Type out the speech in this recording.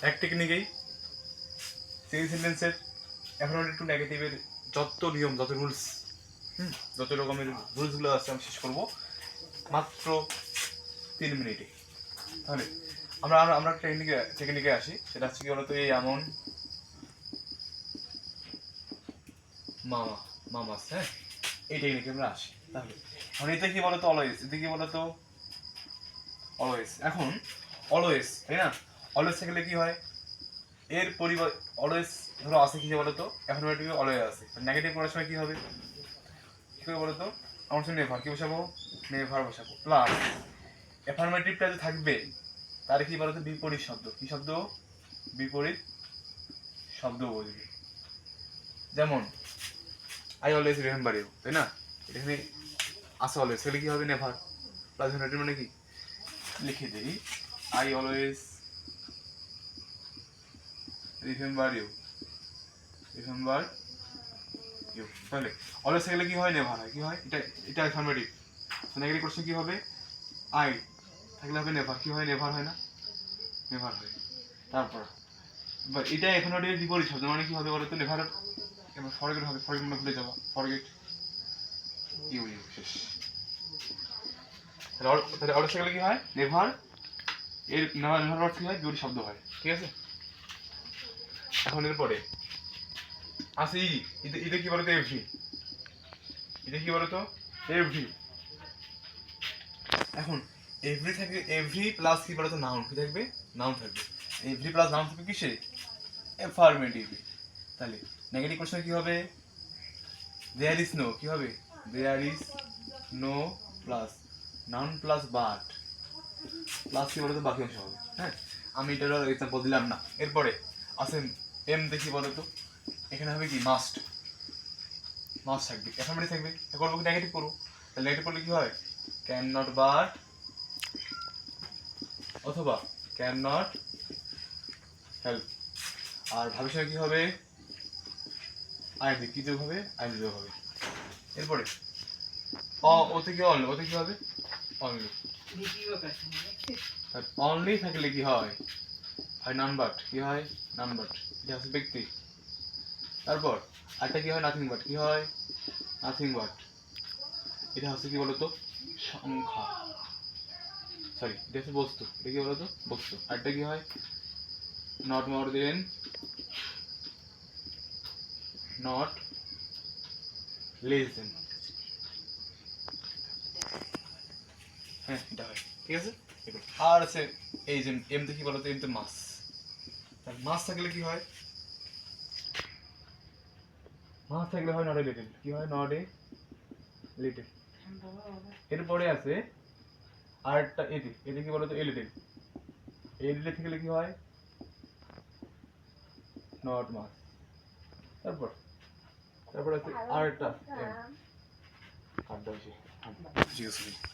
এক টেকনিকেই সিঙ্গেল সেন্টেন্সের affirmative two নেগেটিভের যত নিয়ম, যত রুলস, যত রকমের রুলসগুলো আছে আমি শেষ করবো মাত্র 3 মিনিটে। তাহলে আমরা আমরা টেকনিকে আসি। সেটা হচ্ছে কি বলতো, এই এমন মামা মামাস, হ্যাঁ, এই টেকনিকে আমরা আসি। তাহলে এখন এতে কি বলতো অলওয়েজ, এতে কি বলতো অলওয়েজ। এখন অলওয়েজ, তাই না, অলওয়েজ থাকলে কি হয়, এর পরিবার অলওয়েজ ধরো আছে কি বলতো, অ্যাফার্মেটিভ অলওয়েজ আছে, নেগেটিভ করার সময় কি হবে, কি হবে বলতো, আমার সঙ্গে নেভার কি বসাবো, নেভার বসাবো, প্লাস অ্যাফার্মেটিভটা যে থাকবে তার কি বলতো বিপরীত শব্দ, কি শব্দ, বিপরীত শব্দ বলবে। যেমন আই অলওয়েজ রিমেম্বার ইউ, তাই না, এখানে আসে অলওয়েজ, তাহলে কি হবে নেভার প্লাস অ্যাফার্মেটিভ মানে কি, লিখে দিই I always remember you, remember you. তাহলে অলওয়েজ থাকলে কি হয়, নেভার হয়, কি হয়, এটা অ্যাফার্মেটিভ, নেগেটিভ কোশ্চেন কি হবে, আই থাকলে হবে নেভার, কি হয়, নেভার হয় না, নেভার হয়। তারপর এবার এটা অ্যাফার্মেটিভের বিপরীত শব্দ মানে কি হবে বলতো, নেভার, এবার ফরগেট হবে, ফরগেট মানে ভুলে যাওয়া, ফরগেট ইউ, ইউ শেষ। তাহলে অলওয়েজ থাকলে কি হয়, নেভার, এর নেভার নেভার কি হয়, বিপরীত শব্দ হয়, ঠিক আছে। এখন এরপরে আসি এটা কি বলতো, এভরি, এটা কি বলতো, এভরি। এখন এভরি থাকবে, এভরি প্লাস কি বলতো নাউন, কি থাকবে, নাউন থাকবে, এভরি প্লাস নাউন থাকবে কিসে, অ্যাফার্মেটিভ। তাহলে নেগেটিভ কোশ্চেন কি হবে, দেয়ার ইজ নো, কি হবে, there is no plus noun plus but plus কি বলতো বাকি অংশ হবে, হ্যাঁ। আমি এটার এক্সাম্পল দিলাম না। এরপরে আসেন এম দেখি বলতো, এখানে হবে কি মাস্ট, মাস্ট থাকবে, অ্যাফার্মেটিভ থাকবে, করবো কি নেগেটিভ করবো, তাহলে নেগেটিভ করলে কি হয়, ক্যান নট বাট অথবা ক্যান নট হেল্প। আর ভবিষ্যতে কি হবে, আইডি, কি যোগ হবে, আইডি যোগ হবে। এরপরে ওতে কি অনলি, ওতে কি হবে, অনলি, অনলি থাকলে কি হয়, হয় নন বাট, কি হয়, নন বাট, এটা হচ্ছে ব্যক্তি। তারপর আরেকটা কি হয়, নাথিং বাট, কি হয়, নাথিং বাট, এটা হচ্ছে কি বলতো সংখ্যা, সরি এটা হচ্ছে বস্তু, এটা কি বলতো বস্তু। আরেকটা কি হয়, not more than, not less than, হ্যাঁ এটা হয়, ঠিক আছে। আর আছে এই যে এম তে কি বলতো, এম তে মাস, মাস থাকলে কি হয়, মাস থাকলে হয় নট এ লিটল, কি হয়, নট এ লিটল। এরপরে আছে আরেকটা এটি, এটি কি বলতো, এ লিটল, এ লিটল থাকলে কি হয়, নট মাস। তারপর তারপর আছে আরেকটা এম, আর দশে, ঠিক আছে।